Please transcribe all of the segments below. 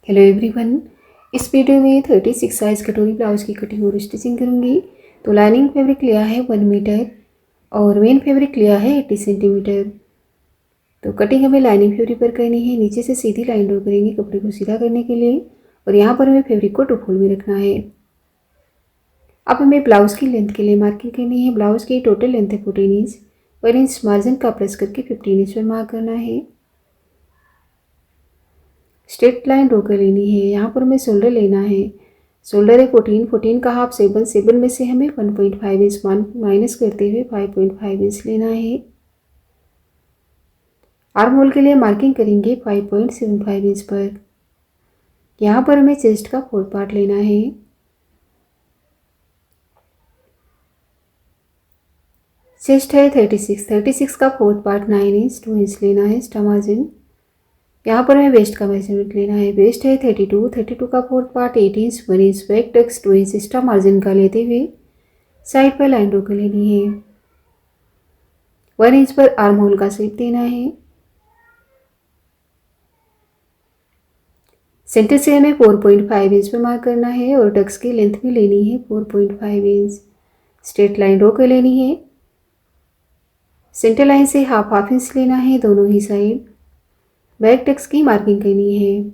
Hello everyone. इस video में 36 size कटोरी ब्लाउज़ की कटिंग और स्टिचिंग करूँगी। तो लाइनिंग फैब्रिक लिया है 1 मीटर और मेन फैब्रिक लिया है 80 सेंटीमीटर। तो कटिंग हमें लाइनिंग फैब्रिक पर करनी है। नीचे से सीधी लाइन ड्रॉ करेंगे कपड़े को सीधा करने के लिए और यहाँ पर हमें फैब्रिक को 2 फोल्ड में रखना है। अब हमें ब्लाउज़ की लेंथ के लिए मार्किंग करनी है। ब्लाउज़ की टोटल लेंथ है 14 इंच। 1 इंच मार्जिन का प्लस करके 15 इंच पर मार्क करना है। स्ट्रेट लाइन ड्रॉ कर लेनी है। यहाँ पर हमें शोल्डर लेना है। शोल्डर है 14 का हाफ 7 में से हमें 1.5 इंच माइनस करते हुए 5.5 इंच लेना है। आर्म होल के लिए मार्किंग करेंगे 5.75 इंच पर। यहाँ पर हमें चेस्ट का 4th पार्ट लेना है। चेस्ट है 36 का 4th पार्ट 9 इंच 2 इंच लेना है एक्स्ट्रा मार्जिन। यहाँ पर हमें वेस्ट का मेजरमेंट लेना है। वेस्ट है 32 का 4th part 8 inch 1 inch back tucks 2 इंच एक्स्ट्रा मार्जिन का लेते हुए साइड पर लाइन ड्रॉ कर लेनी है। 1 इंच पर आर्म होल का शेप देना है। सेंटर से हमें 4.5 इंच पर मार्क करना है और टक्स की लेंथ भी लेनी है 4.5 इंच। स्ट्रेट लाइन ड्रॉ कर लेनी है। सेंटर लाइन से हाफ इंच लेना है दोनों ही साइड। बैक टक्स की मार्किंग करनी है।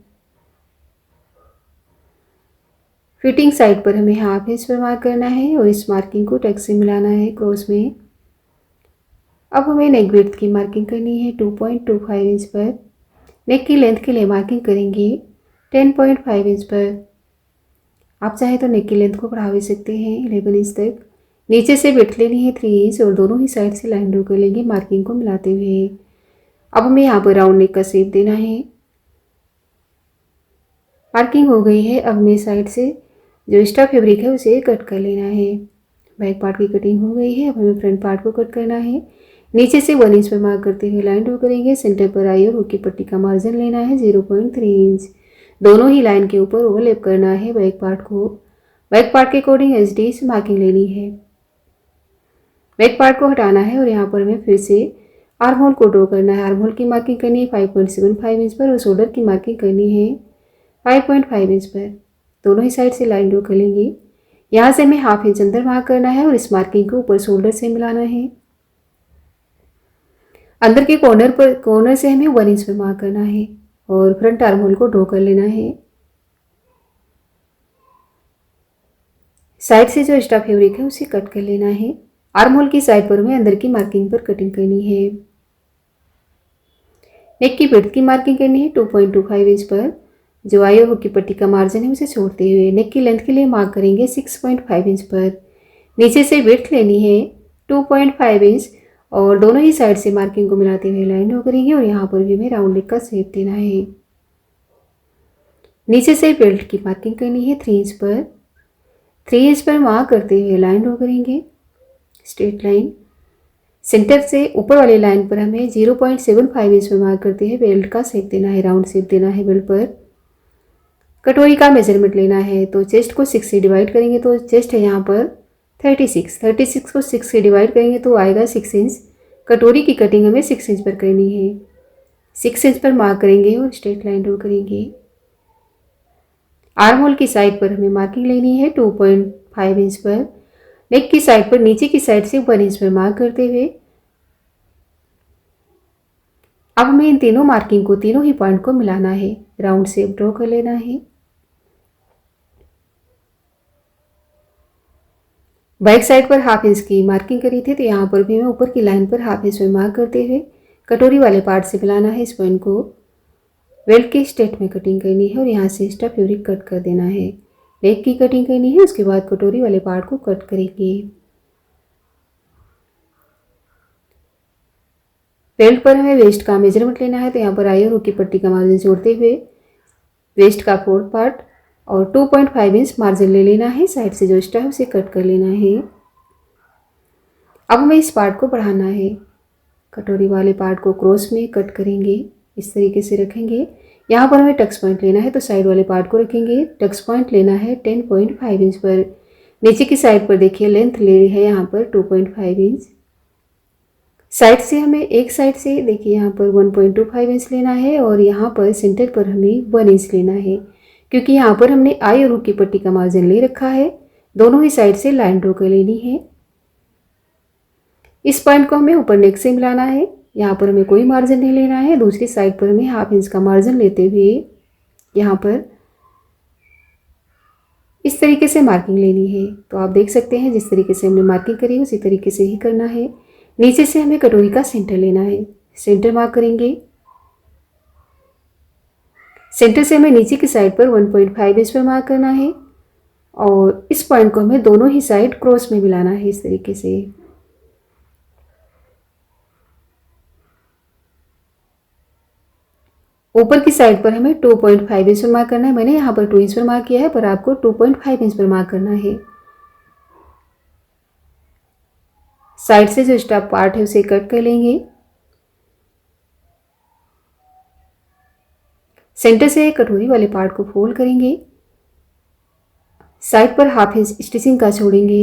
फिटिंग साइड पर हमें हाफ इंच पर मार्क करना है और इस मार्किंग को टक्स से मिलाना है क्रॉस में। अब हमें नेक विड्थ की मार्किंग करनी है 2.25 इंच पर। नेक की लेंथ के लिए मार्किंग करेंगे 10.5 इंच पर। आप चाहे तो नेक की लेंथ को बढ़ा भी सकते हैं 11 इंच तक। नीचे से विड्थ लेनी है 3 इंच और दोनों ही साइड से लाइन ड्रॉ कर लेंगे मार्किंग को मिलाते हुए। अब हमें यहाँ पर राउंड नेक का शेप देना है। मार्किंग हो गई है। अब हमें साइड से जो एक्स्ट्रा फैब्रिक है उसे कट कर लेना है। बैक पार्ट की कटिंग हो गई है। अब हमें फ्रंट पार्ट को कट करना है। नीचे से 1 इंच पर मार्क करते हुए लाइन ड्रॉ करेंगे। सेंटर पर आई और हुक की पट्टी का मार्जिन लेना है 0.3 इंच। दोनों ही लाइन के ऊपर ओवरलैप करना है बैक पार्ट को। बैक पार्ट के अकॉर्डिंग एचडी से मार्किंग लेनी है। बैक पार्ट को हटाना है और यहाँ पर हमें फिर से आर्म होल को ड्रॉ करना है। आर्म होल की मार्किंग करनी है 5.75 इंच पर और शोल्डर की मार्किंग करनी है 5.5 इंच पर। दोनों ही साइड से लाइन ड्रॉ कर लेंगे। यहाँ से हमें हाफ इंच अंदर मार्क करना है और इस मार्किंग को ऊपर शोल्डर से मिलाना है। अंदर के कॉर्नर से हमें 1 इंच पर मार्क करना है और फ्रंट आर्म होल को ड्रॉ कर लेना है। साइड से जो एक्स्ट्रा फैब्रिक है उसे कट कर लेना है। आर्म होल की साइड पर हमें अंदर की मार्किंग पर कटिंग करनी है। नेक की विड्थ की मार्किंग करनी है 2.25 इंच पर। जो आई और हुक की पट्टी का मार्जिन है उसे छोड़ते हुए नेक की लेंथ के लिए मार्क करेंगे 6.5 इंच पर। नीचे से विड्थ लेनी है 2.5 इंच और दोनों ही साइड से मार्किंग को मिलाते हुए लाइन ड्रॉ करेंगे और यहाँ पर भी हमें राउंड नेक का शेप देना है। नीचे से बेल्ट की मार्किंग करनी है 3 इंच पर। 3 इंच पर मार्क करते हुए लाइन ड्रॉ करेंगे स्ट्रेट लाइन। सेंटर से ऊपर वाली लाइन पर हमें 0.75 इंच पर मार्क करते हुए बेल्ट का शेप देना है, राउंड शेप देना है बेल्ट पर। कटोरी का मेजरमेंट लेना है तो चेस्ट को 6 से डिवाइड करेंगे तो चेस्ट है यहाँ पर 36 को 6 से डिवाइड करेंगे तो आएगा 6 इंच। कटोरी की कटिंग हमें 6 इंच पर करनी है। 6 इंच पर मार्क करेंगे और स्ट्रेट लाइन ड्रॉ करेंगे। आर्म होल की साइड पर हमें मार्किंग लेनी है 2.5 इंच पर। नेक की साइड पर नीचे की साइड से 1 इंच पर मार्क करते हुए अब हमें इन तीनों मार्किंग को तीनों ही पॉइंट को मिलाना है, राउंड शेप ड्रॉ कर लेना है। बैक साइड पर हाफ इंच की मार्किंग करी थी तो यहाँ पर भी हमें ऊपर की लाइन पर हाफ इंच में मार्क करते हुए कटोरी वाले पार्ट से मिलाना है। इस पॉइंट को बेल्ट के स्ट्रेट में कटिंग करनी है और यहाँ से एक्स्ट्रा फैब्रिक कट कर देना है। नेक की कटिंग करनी है, उसके बाद कटोरी वाले पार्ट को कट करेंगे। बेल्ट पर हमें वेस्ट का मेजरमेंट लेना है तो यहाँ पर आई और हुक की पट्टी का मार्जिन जोड़ते हुए वेस्ट का 4th पार्ट और 2.5 इंच मार्जिन ले लेना है। साइड से जो एक्स्ट्रा है उसे कट कर लेना है। अब हमें इस पार्ट को बढ़ाना है। कटोरी वाले पार्ट को क्रॉस में कट करेंगे, इस तरीके से रखेंगे। यहाँ पर हमें टक्स पॉइंट लेना है तो साइड वाले पार्ट को रखेंगे। टक्स पॉइंट लेना है 10.5 इंच पर। नीचे की साइड पर देखिए लेंथ ले है यहाँ पर 2.5 इंच। साइड से हमें एक साइड से देखिए यहाँ पर 1.25 इंच लेना है और यहाँ पर सेंटर पर हमें 1 इंच लेना है। क्योंकि यहाँ पर हमने आई और हुक की पट्टी का मार्जिन ले रखा है। दोनों ही साइड से लाइन ड्रॉ कर लेनी है। इस पॉइंट को हमें ऊपर नेक से मिलाना है। यहाँ पर हमें कोई मार्जिन नहीं लेना है। दूसरी साइड पर हमें 1/2 इंच का मार्जिन लेते हुए यहाँ पर इस तरीके से मार्किंग लेनी है। तो आप देख सकते हैं जिस तरीके से हमने मार्किंग करी उसी तरीके से ही करना है। नीचे से हमें कटोरी का सेंटर लेना है, सेंटर मार्क करेंगे। सेंटर से हमें नीचे की साइड पर 1.5 इंच पर मार्क करना है और इस पॉइंट को हमें दोनों ही साइड क्रॉस में मिलाना है इस तरीके से। ऊपर की साइड पर हमें 2.5 इंच पर मार्क करना है। मैंने यहाँ पर 2 इंच पर मार्क किया है, पर आपको 2.5 इंच पर मार्क करना है। साइड से जो स्टॉप पार्ट है उसे कट कर लेंगे। सेंटर से कटोरी वाले पार्ट को फोल्ड करेंगे। साइड पर 1/2 इंच स्टिचिंग का छोड़ेंगे।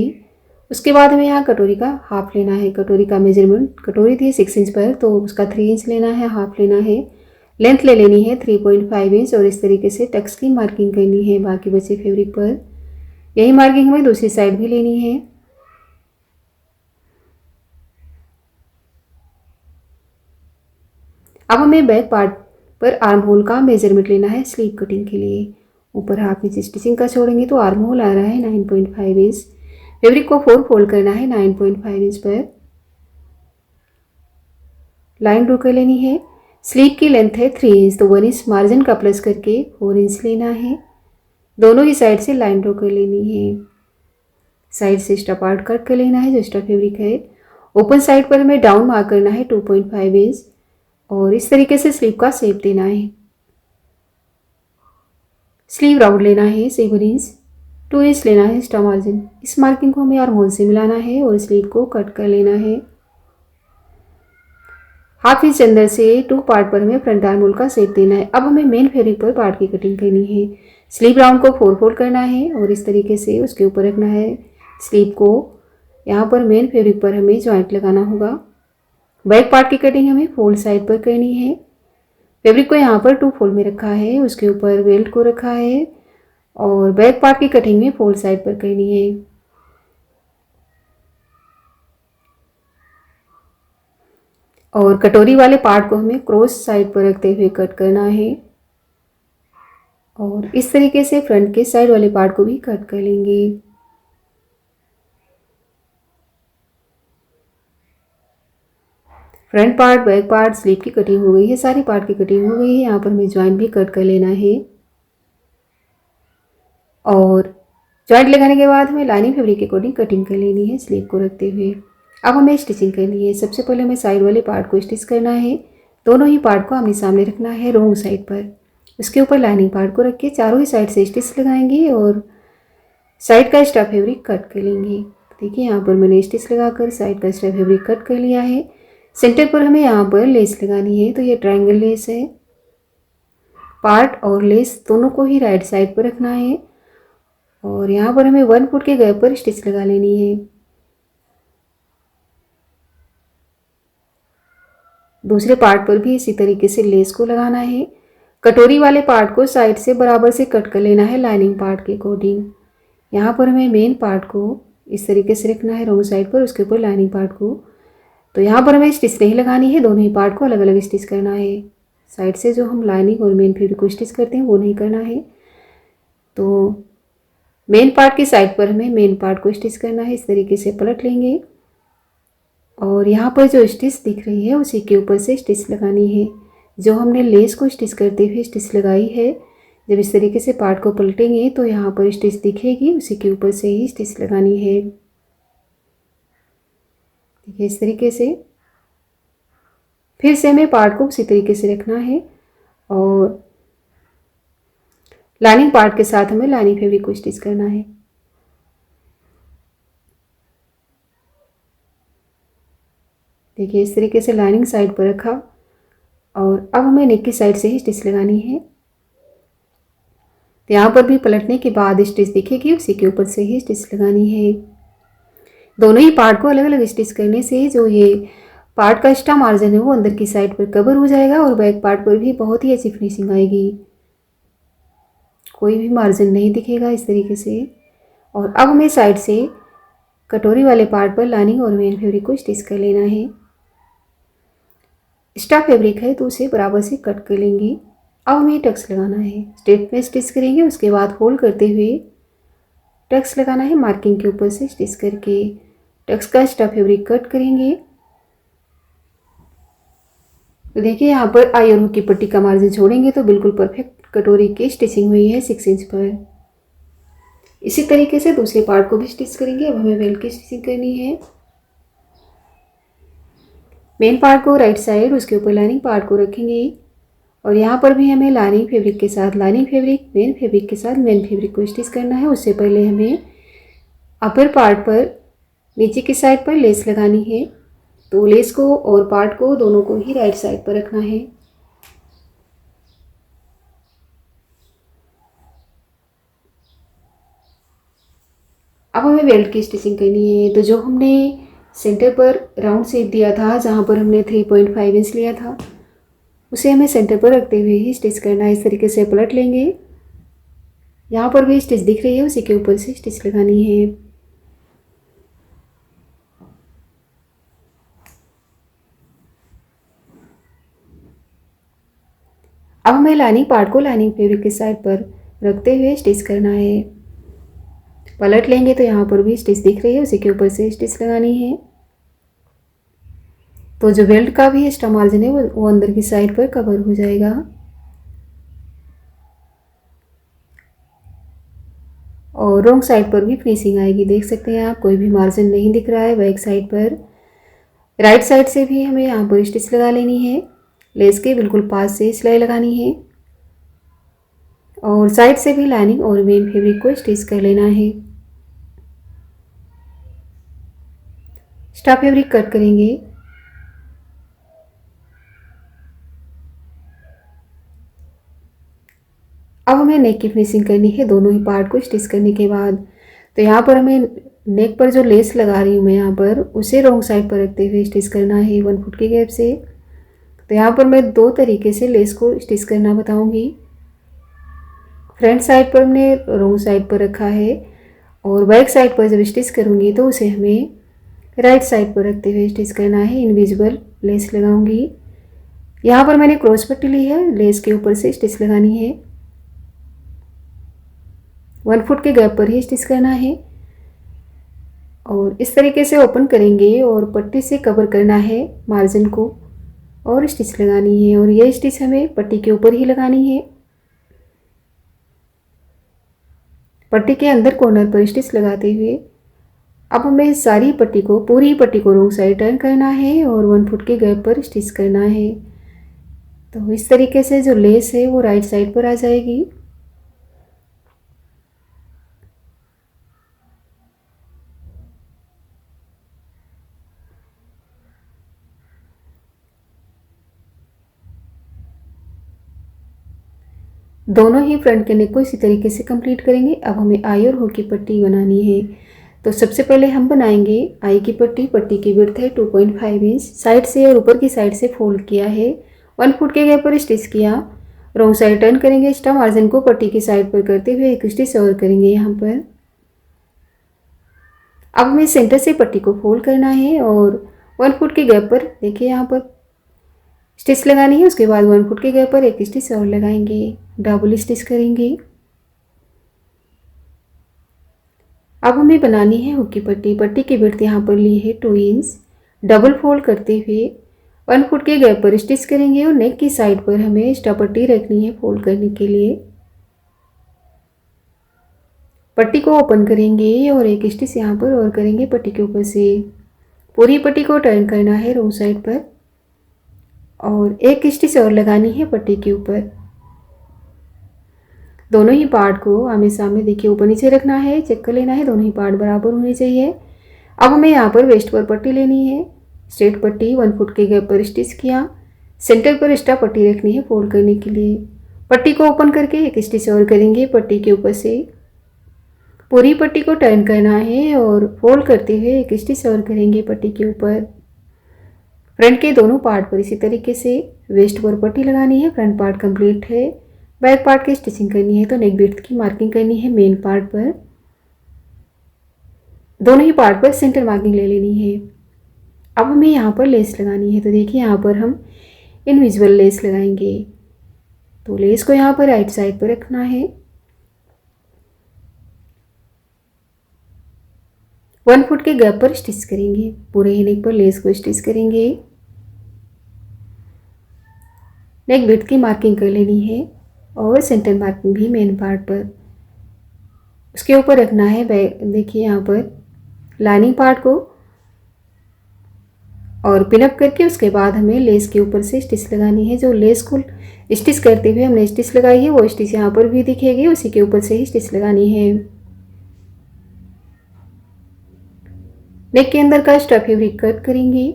उसके बाद हमें यहाँ कटोरी का हाफ लेना है। कटोरी का मेजरमेंट, कटोरी थी 6 इंच पर, तो उसका 3 इंच लेना है, हाफ लेना है। लेंथ ले लेनी है 3.5 इंच और इस तरीके से टक्स की मार्किंग करनी है बाकी बचे फैब्रिक पर। यही मार्किंग हमें दूसरी साइड भी लेनी है। अब हमें बैक पार्ट पर आर्म होल का मेजरमेंट लेना है स्लीव कटिंग के लिए। ऊपर 1/2 इंच स्टिचिंग का छोड़ेंगे तो आर्म होल आ रहा है 9.5 इंच। फैब्रिक को 4 फोल्ड करना है 9.5 इंच पर। लाइन ड्रॉ कर लेनी है। स्लीव की लेंथ है 3 इंच, तो 1 इंच मार्जिन का प्लस करके 4 इंच लेना है। दोनों ही साइड से लाइन ड्रॉ कर लेनी है। साइड से एक्स्ट्रा पार्ट कट कर लेना है जो एक्स्ट्रा फैब्रिक है। ओपन साइड पर हमें डाउन मार्क करना है 2.5 इंच और इस तरीके से स्लीव का शेप देना है। स्लीव राउंड लेना है 7 इंच, 2 इंच लेना है एक्स्ट्रा मार्जिन। इस मार्किंग को हमें आर्म होल से मिलाना है और स्लीव को कट कर लेना है। 1/2 इंच अंदर से 2 पार्ट पर हमें फ्रंट आर्म होल का शेप देना है। अब हमें मेन फैब्रिक पर पार्ट की कटिंग करनी है। स्लीव राउंड को 4 फोल्ड करना है और इस तरीके से उसके ऊपर रखना है स्लीव को। यहाँ पर मेन फैब्रिक पर हमें जॉइंट लगाना होगा। बैक पार्ट की कटिंग हमें फोल्ड साइड पर करनी है। फैब्रिक को यहाँ पर 2 फोल्ड में रखा है, उसके ऊपर बेल्ट को रखा है और बैक पार्ट की कटिंग में फोल्ड साइड पर करनी है। और कटोरी वाले पार्ट को हमें क्रॉस साइड पर रखते हुए कट करना है और इस तरीके से फ्रंट के साइड वाले पार्ट को भी कट कर लेंगे। Front part, back part, sleeve की कटिंग हो गई है, सारी पार्ट की कटिंग हो गई है। यहाँ पर हमें जॉइंट भी कट कर लेना है और जॉइंट लगाने के बाद हमें लाइनिंग फैब्रिक के अकॉर्डिंग कटिंग कर लेनी है स्लीव को रखते हुए। अब हमें स्टिचिंग करनी है। सबसे पहले हमें साइड वाले पार्ट को स्टिच करना है। दोनों ही पार्ट को आमने सामने रखना है रॉन्ग साइड पर। उसके ऊपर लाइनिंग पार्ट को रख के चारों ही साइड से स्टिच लगाएंगे और साइड का एक्स्ट्रा फैब्रिक कट कर लेंगे। देखिए यहाँ पर मैंने स्टिच लगाकर साइड का एक्स्ट्रा फैब्रिक कट कर लिया है। सेंटर पर हमें यहाँ पर लेस लगानी है, तो ये ट्रायंगल लेस है। पार्ट और लेस दोनों को ही राइट साइड पर रखना है और यहाँ पर हमें 1 फुट के गैप पर स्टिच लगा लेनी है। दूसरे पार्ट पर भी इसी तरीके से लेस को लगाना है। कटोरी वाले पार्ट को साइड से बराबर से कट कर लेना है लाइनिंग पार्ट के अकॉर्डिंग। यहाँ पर हमें मेन पार्ट को इस तरीके से रखना है रॉन्ग साइड पर, उसके ऊपर लाइनिंग पार्ट को। तो यहाँ पर हमें स्टिच नहीं लगानी है, दोनों ही पार्ट को अलग अलग स्टिच करना है। साइड से जो हम लाइनिंग और मेन फैब्रिक को स्टिच करते हैं वो नहीं करना है। तो मेन पार्ट की साइड पर हमें मेन पार्ट को स्टिच करना है। इस तरीके से पलट लेंगे और यहाँ पर जो स्टिच दिख रही है उसी के ऊपर से स्टिच लगानी है। जो हमने लेस को स्टिच करते हुए स्टिच लगाई है, जब इस तरीके से पार्ट को पलटेंगे तो यहाँ पर स्टिच दिखेगी, उसी के ऊपर से ही स्टिच लगानी है। देखिए इस तरीके से फिर से हमें पार्ट को उसी तरीके से रखना है और लाइनिंग पार्ट के साथ हमें लाइनिंग फैब्रिक को स्टिच करना है। देखिए इस तरीके से लाइनिंग साइड पर रखा और अब हमें नेक की साइड से ही स्टिच लगानी है। तो यहाँ पर भी पलटने के बाद स्टिच दिखेगी, उसी के ऊपर से ही स्टिच लगानी है। दोनों ही पार्ट को अलग अलग स्टिच करने से जो ये पार्ट का एक्स्ट्रा मार्जिन है वो अंदर की साइड पर कवर हो जाएगा और बैक पार्ट पर भी बहुत ही अच्छी फिनिशिंग आएगी। कोई भी मार्जिन नहीं दिखेगा इस तरीके से। और अब हमें साइड से कटोरी वाले पार्ट पर लाइनिंग और मेन फैब्रिक को स्टिच कर लेना है। एक्स्ट्रा फैब्रिक है तो उसे बराबर से कट कर लेंगे। अब हमें टक्स लगाना है, स्ट्रेट में स्टिच करेंगे, उसके बाद फोल्ड करते हुए टक्स लगाना है मार्किंग के ऊपर से स्टिच करके। टक्स का एक्स्ट्रा फैब्रिक कट करेंगे। तो देखिए यहाँ पर आई और हुक की पट्टी का मार्जिन छोड़ेंगे तो बिल्कुल परफेक्ट कटोरी की स्टिचिंग हुई है 6 इंच पर। इसी तरीके से दूसरे पार्ट को भी स्टिच करेंगे। अब हमें बेल्ट की स्टिचिंग करनी है। मेन पार्ट को राइट साइड, उसके ऊपर लाइनिंग पार्ट को रखेंगे और यहाँ पर भी हमें लाइनिंग फैब्रिक के साथ लाइनिंग फैब्रिक, मेन फैब्रिक के साथ मेन फैब्रिक को स्टिच करना है। उससे पहले हमें अपर पार्ट पर नीचे की साइड पर लेस लगानी है। तो लेस को और पार्ट को दोनों को ही राइट साइड पर रखना है। अब हमें बेल्ट की स्टिचिंग करनी है। तो जो हमने सेंटर पर राउंड शेप दिया था, जहाँ पर हमने 3.5 इंच लिया था, उसे हमें सेंटर पर रखते हुए ही स्टिच करना है। इस तरीके से पलट लेंगे। यहाँ पर भी स्टिच दिख रही है, उसी के ऊपर से स्टिच लगानी है। अब हमें लाइनिंग पार्ट को लाइनिंग फैब्रिक के साइड पर रखते हुए स्टिच करना है। पलट लेंगे तो यहाँ पर भी स्टिच दिख रही है, उसी के ऊपर से स्टिच लगानी है। तो जो बेल्ट का भी एक्स्ट्रा मार्जिन है वो अंदर की साइड पर कवर हो जाएगा। और रॉन्ग साइड पर भी फिनिशिंग आएगी। देख सकते हैं आप, कोई भी मार्जिन नहीं दिख रहा है बैक साइड पर। राइट साइड से भी हमें यहाँ पर स्टिच लगा लेनी है। लेस के बिल्कुल पास से सिलाई लगानी है और साइड से भी लाइनिंग और मेन फैब्रिक को स्टिच कर लेना है। एक्स्ट्रा फैब्रिक कट करेंगे। अब हमें नेक की फिनिशिंग करनी है दोनों ही पार्ट को स्टिच करने के बाद। तो यहाँ पर हमें नेक पर जो लेस लगा रही हूँ मैं यहाँ पर, उसे रॉन्ग साइड पर रखते हुए स्टिच करना है 1 फुट के गैप से। तो यहाँ पर मैं 2 तरीके से लेस को स्टिच करना बताऊँगी। फ्रंट साइड पर हमने रॉन्ग साइड पर रखा है और बैक साइड पर जब स्टिच करूँगी तो उसे हमें राइट साइड पर रखते हुए स्टिच करना है। इनविजिबल लेस लगाऊंगी। यहाँ पर मैंने क्रॉस पट्टी ली है, लेस के ऊपर से स्टिच लगानी है। 1 फुट के गैप पर ही स्टिच करना है और इस तरीके से ओपन करेंगे और पट्टी से कवर करना है मार्जिन को और स्टिच लगानी है। और ये स्टिच हमें पट्टी के ऊपर ही लगानी है। पट्टी के अंदर कॉर्नर पर स्टिच लगाते हुए अब हमें सारी पट्टी को, पूरी पट्टी को रॉन्ग साइड टर्न करना है और 1 फुट के गैप पर स्टिच करना है। तो इस तरीके से जो लेस है वो राइट साइड पर आ जाएगी। दोनों ही फ्रंट के नेक को इसी तरीके से कंप्लीट करेंगे। अब हमें आई और हुक की पट्टी बनानी है। तो सबसे पहले हम बनाएंगे आई की पट्टी। पट्टी की विड्थ है 2.5 इंच। साइड से और ऊपर की साइड से फोल्ड किया है, 1 फुट के गैप पर स्टिच किया, रॉन्ग साइड टर्न करेंगे। एक्स्ट्रा मार्जिन को पट्टी की साइड पर करते हुए एक स्टिच और करेंगे यहाँ पर। अब हमें सेंटर से पट्टी को फोल्ड करना है और 1 फुट के गैप पर देखिए यहाँ पर स्टिच लगानी है। उसके बाद 1 फुट के गैप पर एक स्टिच और लगाएंगे, डबल स्टिच करेंगे। अब हमें बनानी है हुक की पट्टी। पट्टी की विड्थ यहाँ पर ली है 2 इंच। डबल फोल्ड करते हुए 1 फुट के गैप पर स्टिच करेंगे और नेक की साइड पर हमें एक्स्ट्रा पट्टी रखनी है फोल्ड करने के लिए। पट्टी को ओपन करेंगे और एक स्टिच यहाँ पर और करेंगे पट्टी के ऊपर से। पूरी पट्टी को टर्न करना है रॉन्ग साइड पर और एक स्टिच और लगानी है पट्टी के ऊपर। दोनों ही पार्ट को आमने सामने देखिए ऊपर नीचे रखना है, चेक कर लेना है दोनों ही पार्ट बराबर होने चाहिए। अब हमें यहाँ पर वेस्ट पर पट्टी लेनी है। स्ट्रेट पट्टी 1 फुट के गैप पर स्टिच किया, सेंटर पर एक्स्ट्रा पट्टी रखनी है फोल्ड करने के लिए। पट्टी को ओपन करके एक स्टिच और करेंगे पट्टी के ऊपर से। पूरी पट्टी को टर्न करना है और फोल्ड करते हुए एक स्टिच और करेंगे पट्टी के ऊपर। फ्रंट के दोनों पार्ट पर इसी तरीके से वेस्ट पर पट्टी लगानी है। फ्रंट पार्ट कंप्लीट है। बैक पार्ट की स्टिचिंग करनी है तो नेक विड्थ की मार्किंग करनी है मेन पार्ट पर, दोनों ही पार्ट पर सेंटर मार्किंग ले लेनी है। अब हमें यहाँ पर लेस लगानी है, तो देखिए यहाँ पर हम इनविजिबल लेस लगाएंगे। तो लेस को यहाँ पर राइट साइड पर रखना है, 1 फुट के गैप पर स्टिच करेंगे। पूरे ही नेक पर लेस को स्टिच करेंगे। नेक विड्थ की मार्किंग कर लेनी है और सेंटर मार्किंग भी मेन पार्ट पर, उसके ऊपर रखना है देखिए यहाँ पर लाइनिंग पार्ट को और पिनअप करके उसके बाद हमें लेस के ऊपर से स्टिच लगानी है। जो लेस को स्टिच करते हुए हमने स्टिच लगाई है वो स्टिच यहाँ पर भी दिखेगी, उसी के ऊपर से ही स्टिच लगानी है। नेक के अंदर का एक्स्ट्रा फैब्रिक कट करेंगे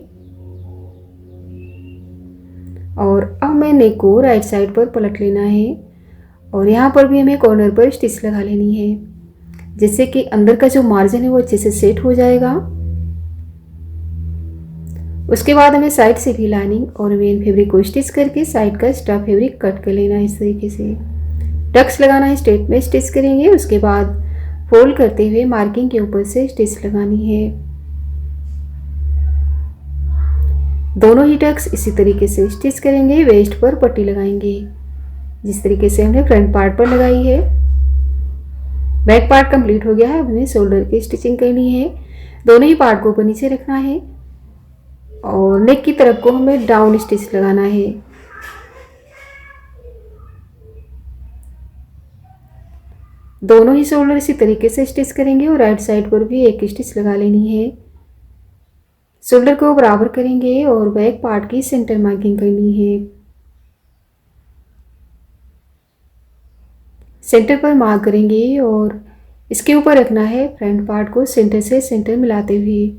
और अब हमें नेक को राइट साइड पर पलट लेना है और यहाँ पर भी हमें कॉर्नर पर स्टिच लगा लेनी है, जिससे कि अंदर का जो मार्जिन है वो अच्छे से सेट हो जाएगा। उसके बाद हमें साइड से भी लाइनिंग और मेन फैब्रिक को स्टिच करके साइड का एक्स्ट्रा फैब्रिक कट कर लेना है। इस तरीके से टक्स लगाना है, स्ट्रेट में स्टिच करेंगे। उसके बाद फोल्ड करते हुए मार्किंग के ऊपर से स्टिच लगानी है। दोनों ही टक्स इसी तरीके से स्टिच करेंगे। वेस्ट पर पट्टी लगाएंगे जिस तरीके से हमने फ्रंट पार्ट पर लगाई है। बैक पार्ट कंप्लीट हो गया है। अब हमें शोल्डर की स्टिचिंग करनी है। दोनों ही पार्ट को ऊपर नीचे रखना है और नेक की तरफ को हमें डाउन स्टिच लगाना है। दोनों ही शोल्डर इसी तरीके से स्टिच करेंगे और राइट साइड पर भी एक स्टिच लगा लेनी है। शोल्डर को बराबर करेंगे और बैक पार्ट की सेंटर मार्किंग करनी है। सेंटर पर मार्क करेंगे और इसके ऊपर रखना है फ्रंट पार्ट को सेंटर से सेंटर मिलाते हुए।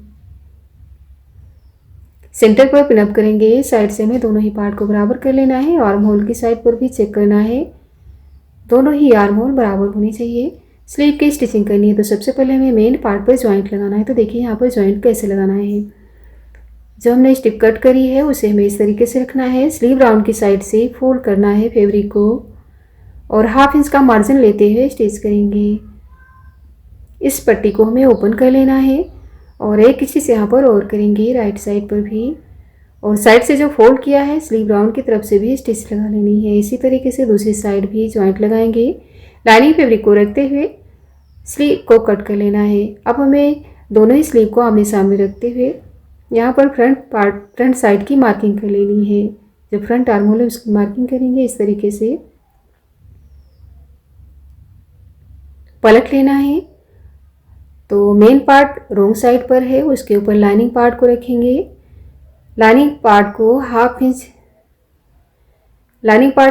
सेंटर पर पिनअप करेंगे। साइड से हमें दोनों ही पार्ट को बराबर कर लेना है। आर्म होल की साइड पर भी चेक करना है, दोनों ही आर्म होल बराबर होनी चाहिए। स्लीव की स्टिचिंग करनी है तो सबसे पहले हमें मेन पार्ट पर जॉइंट लगाना है। तो देखिए यहाँ पर जॉइंट कैसे लगाना है। जो हमने स्टिप कट करी है उसे हमें इस तरीके से रखना है। स्लीव राउंड की साइड से फोल्ड करना है फैब्रिक को और 1/2 इंच का मार्जिन लेते हुए स्टिच करेंगे। इस पट्टी को हमें ओपन कर लेना है और एक स्टिच यहाँ पर और करेंगे राइट साइड पर भी, और साइड से जो फोल्ड किया है स्लीव राउंड की तरफ से भी स्टिच लगा लेनी है। इसी तरीके से दूसरी साइड भी जॉइंट लगाएंगे। लाइनिंग फैब्रिक को रखते हुए स्लीव को कट कर लेना है। अब हमें दोनों ही स्लीव को आमने सामने रखते हुए यहाँ पर फ्रंट साइड की मार्किंग कर लेनी है। जो फ्रंट आर्म होल है उसकी मार्किंग करेंगे। इस तरीके से पलट लेना है। तो मेन पार्ट रोंग साइड पर है, उसके ऊपर लाइनिंग पार्ट को रखेंगे। लाइनिंग पार्ट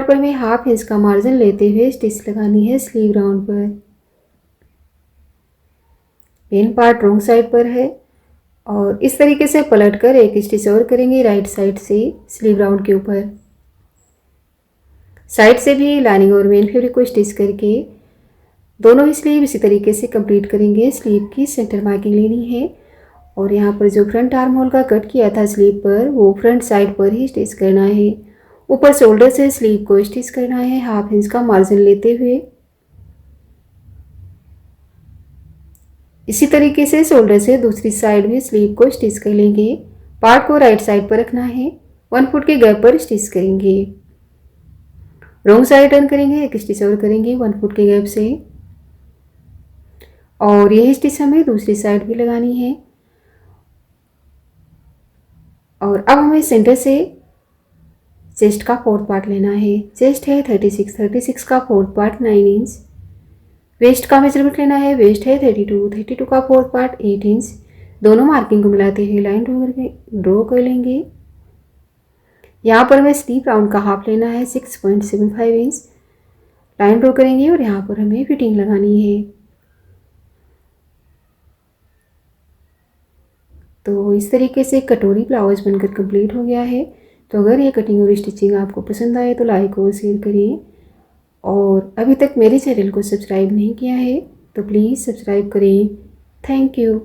पर हमें 1/2 इंच का मार्जिन लेते हुए स्टिच लगानी है स्लीव राउंड पर। मेन पार्ट रोंग साइड पर है और इस तरीके से पलटकर एक स्टिच और करेंगे राइट साइड से स्लीव राउंड के ऊपर। साइड से भी लाइनिंग और मेन फैब्रिक को स्टिच करके दोनों ही स्लीव इसी तरीके से कंप्लीट करेंगे। स्लीव की सेंटर मार्किंग लेनी है और यहाँ पर जो फ्रंट आर्म होल का कट किया था स्लीव पर वो फ्रंट साइड पर ही स्टिच करना है। ऊपर शोल्डर से स्लीव को स्टिच करना है 1/2 इंच का मार्जिन लेते हुए। इसी तरीके से शोल्डर से दूसरी साइड भी स्लीव को स्टिच कर लेंगे। पार्ट को राइट साइड पर रखना है। 1 फुट के गैप पर स्टिच करेंगे। रोंग साइड टर्न करेंगे, एक स्टिच और करेंगे 1 फुट के गैप से और यही स्टिच हमें दूसरी साइड भी लगानी है। और अब हमें सेंटर से चेस्ट का 4th पार्ट लेना है। चेस्ट है 36 का 4th पार्ट 9 इंच। वेस्ट का मेजरमेंट लेना है। वेस्ट है 32 का 4th पार्ट 8 इंच। दोनों मार्किंग को मिलाते हुए लाइन ड्रॉ कर लेंगे। यहाँ पर हमें स्लीव राउंड का हाफ लेना है 6.75 इंच। लाइन ड्रॉ करेंगे और यहाँ पर हमें फिटिंग लगानी है। तो इस तरीके से कटोरी ब्लाउज बनकर कंप्लीट हो गया है। तो अगर ये कटिंग और स्टिचिंग आपको पसंद आए तो लाइक और शेयर करें और अभी तक मेरे चैनल को सब्सक्राइब नहीं किया है तो प्लीज़ सब्सक्राइब करें। Thank you.